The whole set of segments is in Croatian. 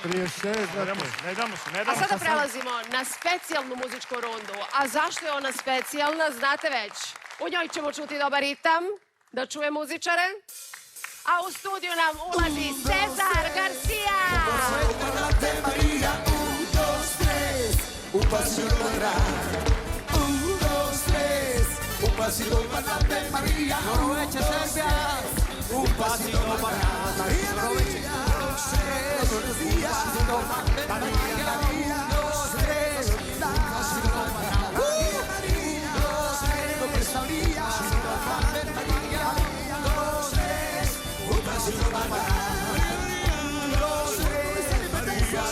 36, Ne damo se. A sada prelazimo na specijalnu muzičku rundu. A zašto je ona specijalna, znate već. U njoj ćemo čuti dobar ritam, da čuje muzičare. A u studiju nam ulazi Cezar Garcia. Un pasito atrás, 1, 2, 3, un pasito para adelante, María. Aprovecha, Silvia. Un pasito para atrás, María, María. 2 días, María, María. 2, 3, un pasito para atrás, María, María. 2, 3, lo que sabía. María, María. 2, 3, un pasito para atrás. 2, 3, María, María.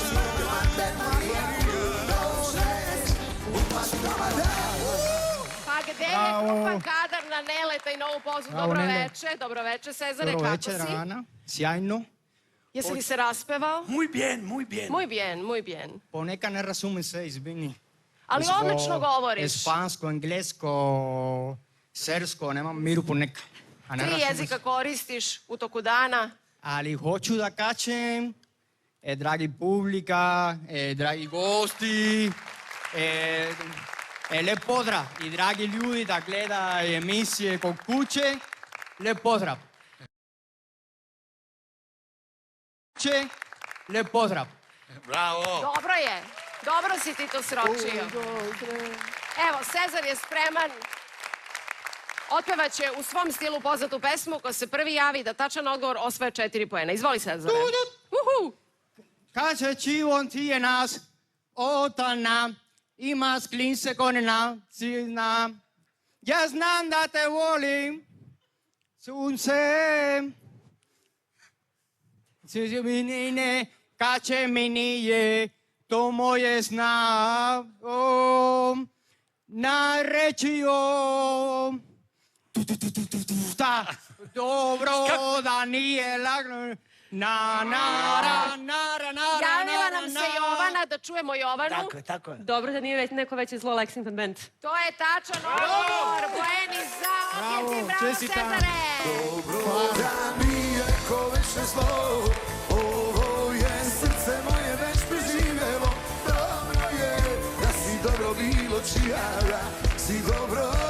Pa gde je grupa Kadar na Neleta i Novu Pozu? Dobroveče, dobroveče, Cezare, kako si? Dobroveče, Ana. Sjajno. Jesi li se raspevao? Muy bien. Muy bien, muy bien. Ponekad ne razumem se, izvini. Ali odlično govoriš. Špansko, englesko, srpsko, nemam miru ponekad. 3 jezika koristiš u toku dana. Ali hoću da kažem, dragi publika, dragi gosti, lep pozdrav i dragi ljudi da gleda emisije kod kuće, lep pozdrav. Lep pozdrav. Bravo. Dobro je. Dobro si ti to sročio. Evo, Cezar je spreman. Otpevaće u svom stilu poznatu pesmu. Ko se prvi javi da tačan odgovor osvaja 4 poena. Izvoli, Cezare. Kaže čivon ti je nas, otana, ima sklinse konena, zna. Ja znam da te volim, sunce. Minine, kače mi nije, to moje zna. Narečio. Dobro da nije lagno. Javila nam se Jovana, da čujemo Jovanu. Tako je. Dobro da nije neko veće zlo Lexington Band. To je tačan odgovor. Poeni za Odjeci. Bravo, Cezare. Dobro da nije ko veće zlo, ovo je srce moje već preživelo. Dobro je da si dobro bilo čija, si dobro